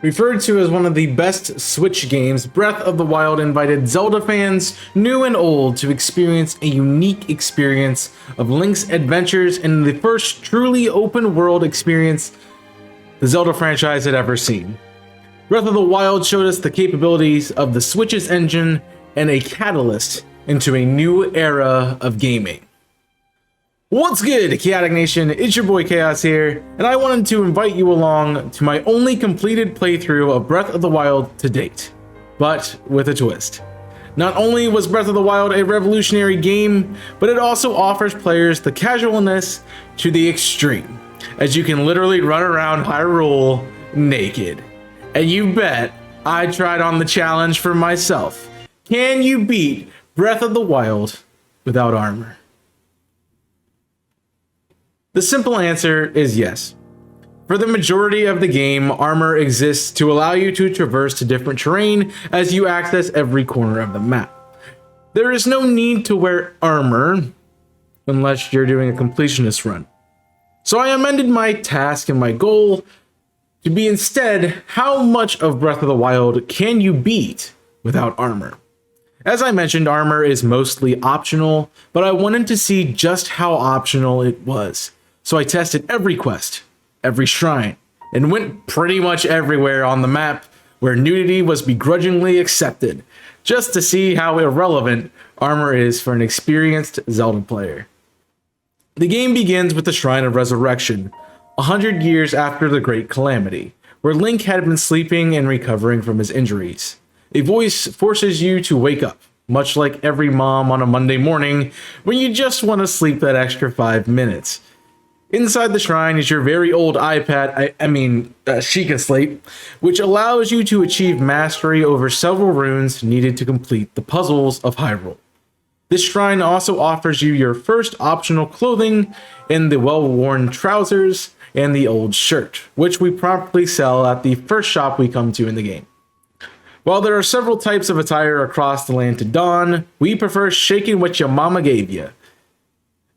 Referred to as one of the best Switch games, Breath of the Wild invited Zelda fans, new and old, to experience a unique experience of Link's adventures in the first truly open world experience the Zelda franchise had ever seen. Breath of the Wild showed us the capabilities of the Switch's engine and a catalyst into a new era of gaming. What's good, Chaotic Nation? It's your boy Chaos here, and I wanted to invite you along to my only completed playthrough of Breath of the Wild to date, but with a twist. Not only was Breath of the Wild a revolutionary game, but it also offers players the casualness to the extreme, as you can literally run around Hyrule naked. And you bet I tried on the challenge for myself. Can you beat Breath of the Wild without armor? The simple answer is yes. For the majority of the game, armor exists to allow you to traverse to different terrain as you access every corner of the map. There is no need to wear armor unless you're doing a completionist run. So I amended my task and my goal to be instead, how much of Breath of the Wild can you beat without armor? As I mentioned, armor is mostly optional, but I wanted to see just how optional it was. So I tested every quest, every shrine, and went pretty much everywhere on the map where nudity was begrudgingly accepted, just to see how irrelevant armor is for an experienced Zelda player. The game begins with the Shrine of Resurrection, 100 years after the Great Calamity, where Link had been sleeping and recovering from his injuries. A voice forces you to wake up, much like every mom on a Monday morning when you just want to sleep that extra 5 minutes. Inside the shrine is your very old iPad, Sheikah Slate, which allows you to achieve mastery over several runes needed to complete the puzzles of Hyrule. This shrine also offers you your first optional clothing in the well-worn trousers and the old shirt, which we promptly sell at the first shop we come to in the game. While there are several types of attire across the land to don, we prefer shaking what your mama gave you.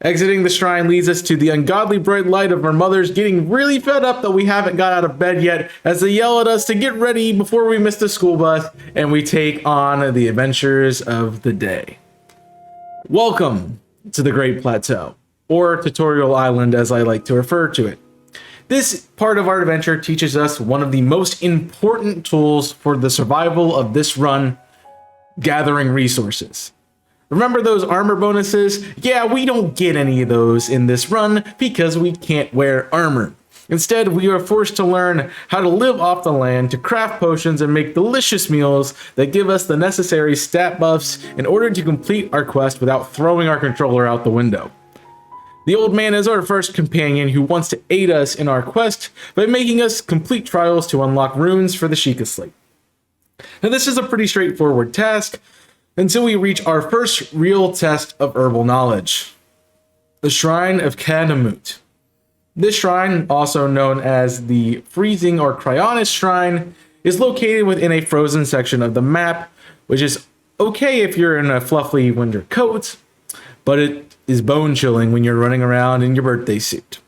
Exiting the shrine leads us to the ungodly bright light of our mothers getting really fed up that we haven't got out of bed yet as they yell at us to get ready before we miss the school bus and we take on the adventures of the day. Welcome to the Great Plateau, or Tutorial Island as I like to refer to it. This part of our adventure teaches us one of the most important tools for the survival of this run: gathering resources. Remember those armor bonuses? Yeah, we don't get any of those in this run because we can't wear armor. Instead, we are forced to learn how to live off the land, to craft potions and make delicious meals that give us the necessary stat buffs in order to complete our quest without throwing our controller out the window. The old man is our first companion who wants to aid us in our quest by making us complete trials to unlock runes for the Sheikah Slate. Now this is a pretty straightforward task until we reach our first real test of herbal knowledge, the Shrine of Kadamut. This shrine, also known as the Freezing or Cryonis Shrine, is located within a frozen section of the map, which is okay if you're in a fluffy winter coat, but it is bone-chilling when you're running around in your birthday suit.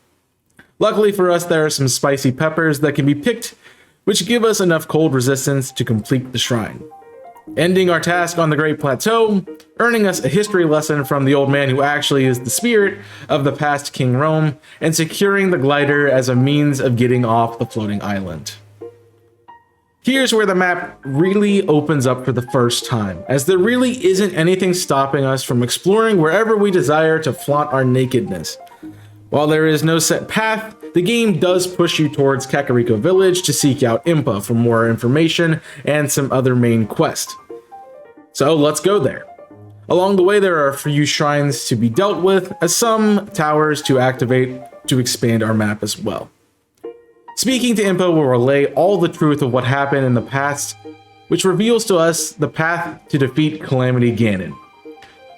Luckily for us, there are some spicy peppers that can be picked, which give us enough cold resistance to complete the shrine. Ending our task on the Great Plateau, earning us a history lesson from the old man who actually is the spirit of the past King Rome, and securing the glider as a means of getting off the floating island. Here's where the map really opens up for the first time, as there really isn't anything stopping us from exploring wherever we desire to flaunt our nakedness. While there is no set path, the game does push you towards Kakariko Village to seek out Impa for more information and some other main quests. So let's go there. Along the way, there are a few shrines to be dealt with, as some towers to activate to expand our map as well. Speaking to Impa will relay all the truth of what happened in the past, which reveals to us the path to defeat Calamity Ganon.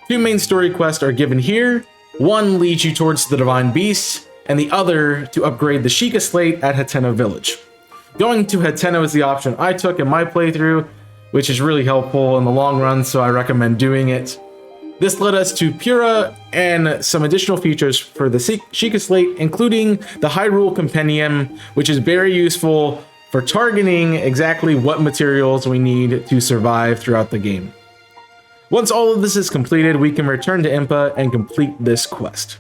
Two main story quests are given here. One leads you towards the Divine Beast, and the other to upgrade the Sheikah Slate at Hateno Village. Going to Hateno is the option I took in my playthrough, which is really helpful in the long run, so I recommend doing it. This led us to Pura and some additional features for the Sheikah Slate, including the Hyrule Compendium, which is very useful for for targeting exactly what materials we need to survive throughout the game. Once all of this is completed, we can return to Impa and complete this quest.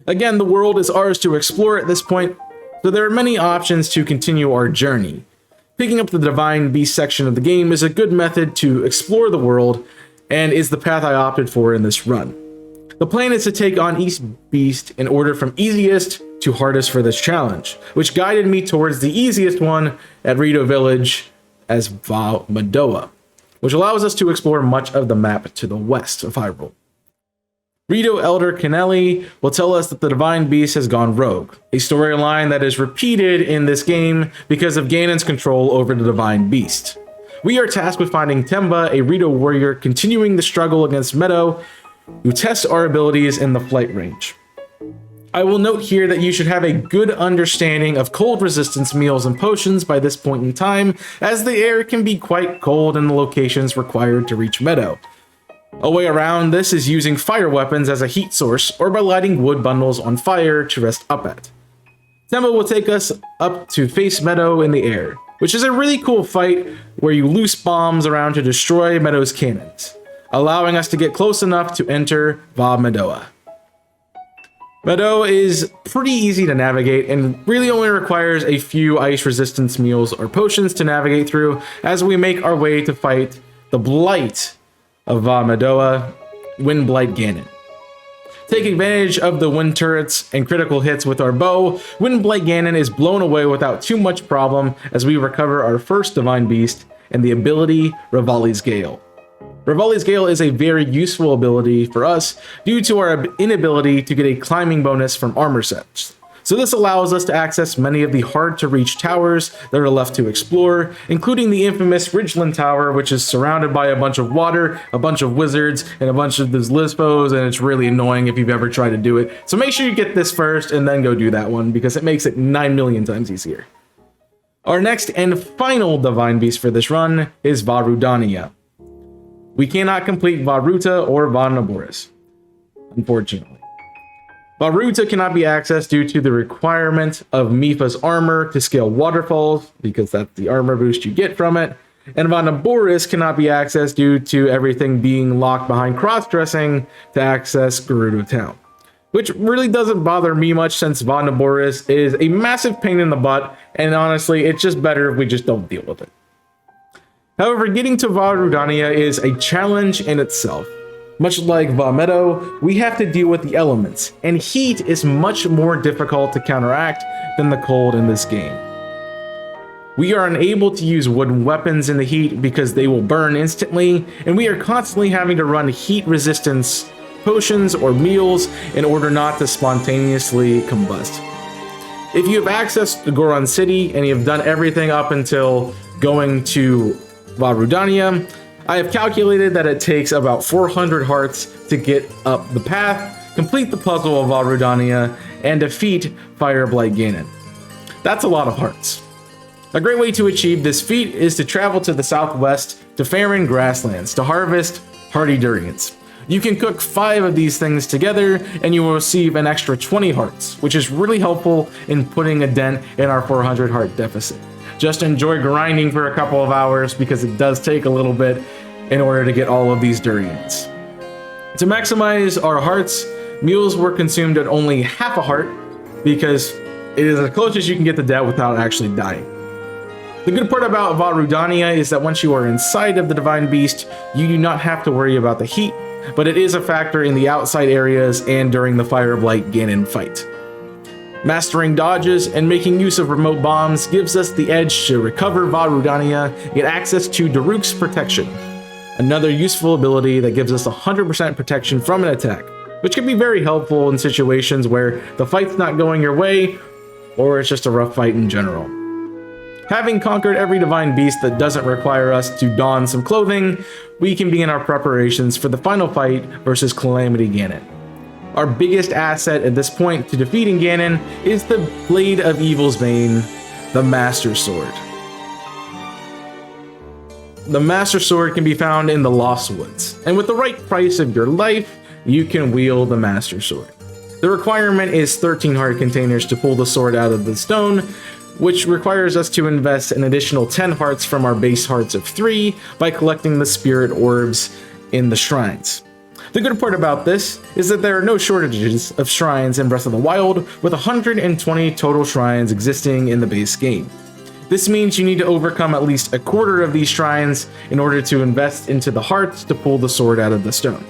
Again, the world is ours to explore at this point, so there are many options to continue our journey. Picking up the Divine Beast section of the game is a good method to explore the world, and is the path I opted for in this run. The plan is to take on each beast in order from easiest to hardest for this challenge, which guided me towards the easiest one at Rito Village as Va Madoa, which allows us to explore much of the map to the west of Hyrule. Rito Elder Kennelly will tell us that the Divine Beast has gone rogue, a storyline that is repeated in this game because of Ganon's control over the Divine Beast. We are tasked with finding Temba, a Rito warrior, continuing the struggle against Meadow, who tests our abilities in the flight range. I will note here that you should have a good understanding of cold resistance meals and potions by this point in time, as the air can be quite cold in the locations required to reach Meadow. A way around this is using fire weapons as a heat source, or by lighting wood bundles on fire to rest up at. Temba will take us up to face Meadow in the air, which is a really cool fight where you loose bombs around to destroy Meadow's cannons, allowing us to get close enough to enter Va Madoa. Meadow is pretty easy to navigate and really only requires a few ice resistance meals or potions to navigate through as we make our way to fight the Blight of Va Madoa, Wind Blight Ganon. Take advantage of the wind turrets and critical hits with our bow. Wind Blight Ganon is blown away without too much problem as we recover our first Divine Beast and the ability Revali's Gale. Revali's Gale is a very useful ability for us due to our inability to get a climbing bonus from armor sets. So this allows us to access many of the hard to reach towers that are left to explore, including the infamous Ridgeland Tower, which is surrounded by a bunch of water, a bunch of wizards, and a bunch of those Lispos, and it's really annoying if you've ever tried to do it. So make sure you get this first and then go do that one, because it makes it 9 million times easier. Our next and final Divine Beast for this run is Vah Rudania. We cannot complete Vah Ruta or Vah Naboris, unfortunately. Vah Ruta cannot be accessed due to the requirement of Mipha's armor to scale waterfalls, because that's the armor boost you get from it. And Vah Naboris cannot be accessed due to everything being locked behind cross-dressing to access Gerudo Town. Which really doesn't bother me much since Vah Naboris is a massive pain in the butt, and honestly, it's just better if we just don't deal with it. However, getting to Vah Rudania is a challenge in itself. Much like Vah Meadow, we have to deal with the elements, and heat is much more difficult to counteract than the cold in this game. We are unable to use wooden weapons in the heat because they will burn instantly, and we are constantly having to run heat resistance potions or meals in order not to spontaneously combust. If you have access to Goron City and you have done everything up until going to Vah Rudania, I have calculated that it takes about 400 hearts to get up the path, complete the puzzle of Vah Rudania, and defeat Fire Blight Ganon. That's a lot of hearts. A great way to achieve this feat is to travel to the southwest to Faron Grasslands to harvest hardy durians. You can cook 5 of these things together and you will receive an extra 20 hearts, which is really helpful in putting a dent in our 400 heart deficit. Just enjoy grinding for a couple of hours because it does take a little bit in order to get all of these durians. To maximize our hearts, meals were consumed at only half a heart because it is as close as you can get to death without actually dying. The good part about Vah Rudania is that once you are inside of the Divine Beast, you do not have to worry about the heat, but it is a factor in the outside areas and during the Fire Blight Ganon fight. Mastering dodges and making use of remote bombs gives us the edge to recover Vah Rudania and get access to Daruk's Protection, another useful ability that gives us 100% protection from an attack, which can be very helpful in situations where the fight's not going your way or it's just a rough fight in general. Having conquered every Divine Beast that doesn't require us to don some clothing, we can begin our preparations for the final fight versus Calamity Ganon. Our biggest asset at this point to defeating Ganon is the Blade of Evil's Bane, the Master Sword. The Master Sword can be found in the Lost Woods, and with the right price of your life, you can wield the Master Sword. The requirement is 13 heart containers to pull the sword out of the stone, which requires us to invest an additional 10 hearts from our base hearts of 3 by collecting the spirit orbs in the shrines. The good part about this is that there are no shortages of shrines in Breath of the Wild, with 120 total shrines existing in the base game. This means you need to overcome at least a quarter of these shrines in order to invest into the hearts to pull the sword out of the stone.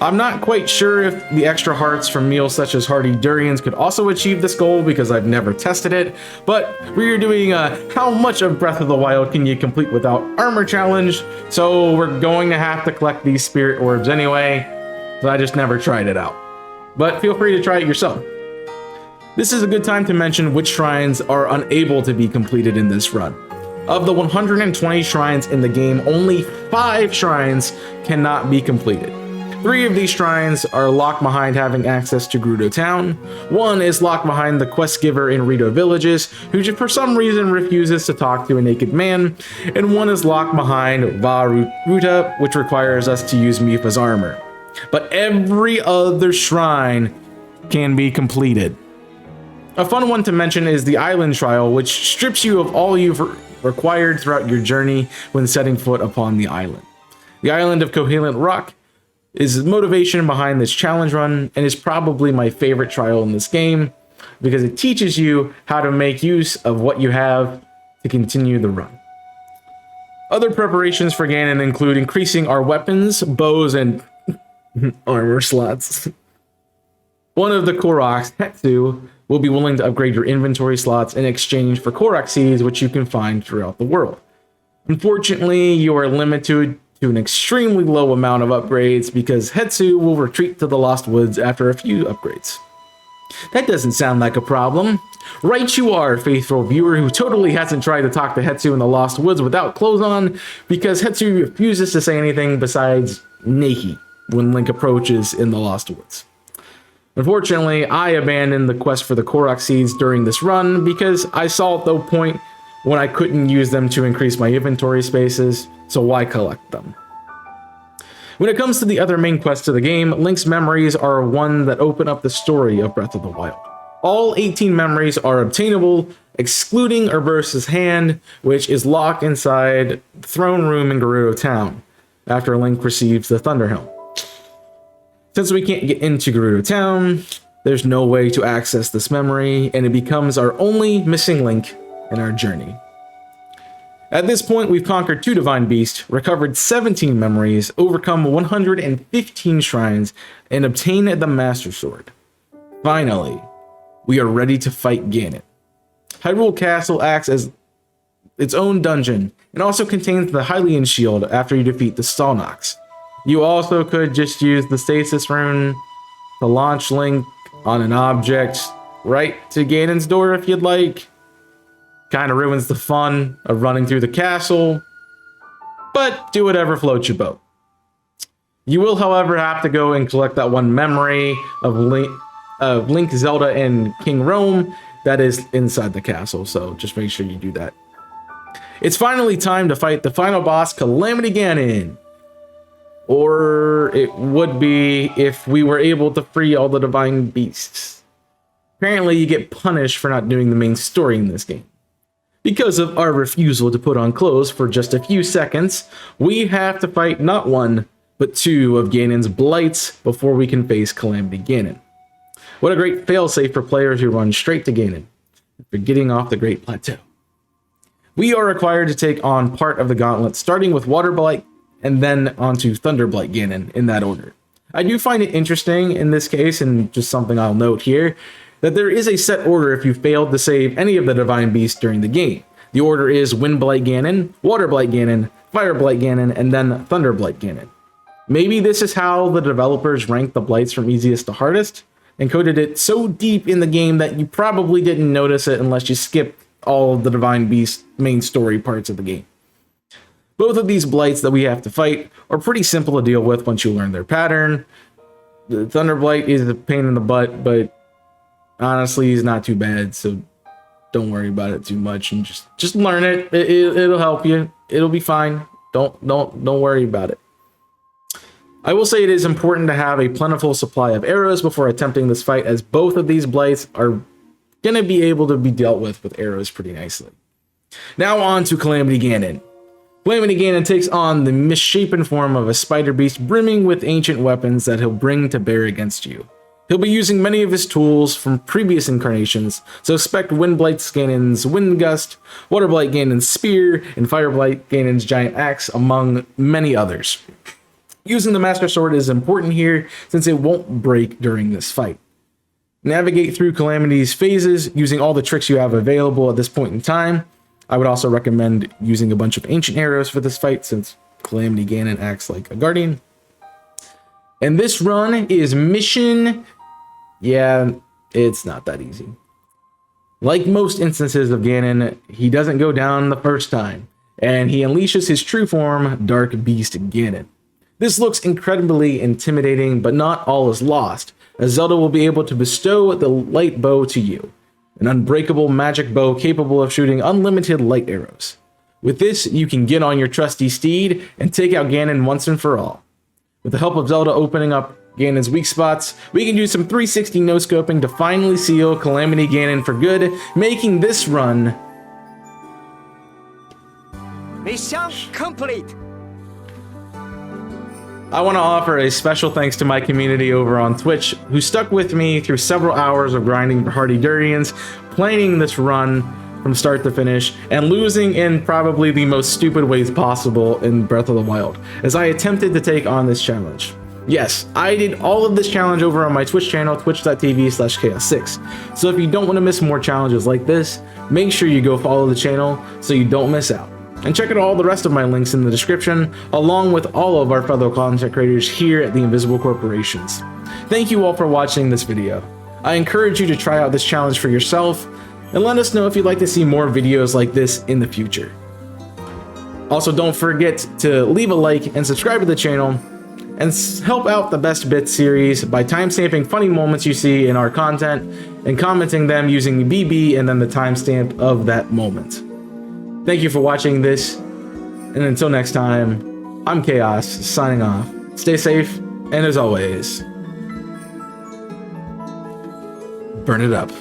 I'm not quite sure if the extra hearts from meals such as Hardy Durians could also achieve this goal because I've never tested it, but we're doing a how much of Breath of the Wild can you complete without armor challenge, so we're going to have to collect these spirit orbs anyway, so I just never tried it out. But feel free to try it yourself. This is a good time to mention which shrines are unable to be completed in this run. Of the 120 shrines in the game, only 5 shrines cannot be completed. 3 of these shrines are locked behind having access to Gerudo Town. 1 is locked behind the quest giver in Rito Villages, who for some reason refuses to talk to a naked man. And 1 is locked behind Vah Ruta, which requires us to use Mipha's armor. But every other shrine can be completed. A fun one to mention is the Island Trial, which strips you of all you've required throughout your journey when setting foot upon the island. The Island of Koholint Rock is motivation behind this challenge run and is probably my favorite trial in this game because it teaches you how to make use of what you have to continue the run. Other preparations for Ganon include increasing our weapons, bows, and armor slots. One of the Koroks, Hetsu, will be willing to upgrade your inventory slots in exchange for Korok seeds, which you can find throughout the world. Unfortunately, you are limited to an extremely low amount of upgrades because Hetsu will retreat to the Lost Woods after a few upgrades. That doesn't sound like a problem. Right you are, faithful viewer who totally hasn't tried to talk to Hetsu in the Lost Woods without clothes on, because Hetsu refuses to say anything besides Nehi when Link approaches in the Lost Woods. Unfortunately, I abandoned the quest for the Korok seeds during this run because I saw at the point when I couldn't use them to increase my inventory spaces, so why collect them? When it comes to the other main quests of the game, Link's memories are one that open up the story of Breath of the Wild. All 18 memories are obtainable, excluding Urbosa's hand, which is locked inside the throne room in Gerudo Town, after Link receives the Thunder Helm. Since we can't get into Gerudo Town, there's no way to access this memory, and it becomes our only missing link in our journey. At this point, we've conquered 2 Divine Beasts, recovered 17 memories, overcome 115 shrines, and obtained the Master Sword. Finally, we are ready to fight Ganon. Hyrule Castle acts as its own dungeon, and also contains the Hylian Shield after you defeat the Stalnox. You also could just use the Stasis Rune to launch Link on an object right to Ganon's door if you'd like. Kind of ruins the fun of running through the castle, but do whatever floats your boat. You will, however, have to go and collect that one memory of Link, Zelda, and King Rome that is inside the castle, so just make sure you do that. It's finally time to fight the final boss, Calamity Ganon. Or it would be if we were able to free all the Divine Beasts. Apparently, you get punished for not doing the main story in this game. Because of our refusal to put on clothes for just a few seconds, we have to fight not 1, but 2 of Ganon's Blights before we can face Calamity Ganon. What a great failsafe for players who run straight to Ganon, for getting off the Great Plateau. We are required to take on part of the gauntlet, starting with Water Blight, and then onto Thunder Blight Ganon in that order. I do find it interesting in this case, and just something I'll note here, that there is a set order if you failed to save any of the Divine Beasts during the game. The order is Wind Blight Ganon, Water Blight Ganon, Fire Blight Ganon, and then Thunder Blight Ganon. Maybe this is how the developers ranked the Blights from easiest to hardest, and coded it so deep in the game that you probably didn't notice it unless you skipped all of the Divine Beast main story parts of the game. Both of these Blights that we have to fight are pretty simple to deal with once you learn their pattern. The Thunder Blight is a pain in the butt, but honestly, he's not too bad, so don't worry about it too much and just learn it. It'll help you. It'll be fine. Don't worry about it. I will say it is important to have a plentiful supply of arrows before attempting this fight, as both of these Blights are gonna be able to be dealt with arrows pretty nicely. Now on to Calamity Ganon. Calamity Ganon takes on the misshapen form of a spider beast brimming with ancient weapons that he'll bring to bear against you. He'll be using many of his tools from previous incarnations, so expect Windblight Ganon's Wind Gust, Waterblight Ganon's Spear, and Fireblight Ganon's Giant Axe, among many others. Using the Master Sword is important here since it won't break during this fight. Navigate through Calamity's phases using all the tricks you have available at this point in time. I would also recommend using a bunch of ancient arrows for this fight since Calamity Ganon acts like a guardian. And this run is mission... yeah, it's not that easy. Like most instances of Ganon, he doesn't go down the first time, and he unleashes his true form, Dark Beast Ganon. This looks incredibly intimidating, but not all is lost, as Zelda will be able to bestow the light bow to you, an unbreakable magic bow capable of shooting unlimited light arrows. With this, you can get on your trusty steed and take out Ganon once and for all. With the help of Zelda opening up Ganon's weak spots, we can do some 360 no-scoping to finally seal Calamity Ganon for good, making this run... mission complete! I want to offer a special thanks to my community over on Twitch, who stuck with me through several hours of grinding for Hardy Durians, planning this run from start to finish, and losing in probably the most stupid ways possible in Breath of the Wild, as I attempted to take on this challenge. Yes, I did all of this challenge over on my Twitch channel, twitch.tv/chaos6. So if you don't want to miss more challenges like this, make sure you go follow the channel so you don't miss out. And check out all the rest of my links in the description, along with all of our fellow content creators here at the Invisible Corporations. Thank you all for watching this video. I encourage you to try out this challenge for yourself, and let us know if you'd like to see more videos like this in the future. Also, don't forget to leave a like and subscribe to the channel, and help out the Best Bits series by timestamping funny moments you see in our content and commenting them using BB and then the timestamp of that moment. Thank you for watching this, and until next time, I'm Chaos, signing off. Stay safe, and as always, burn it up.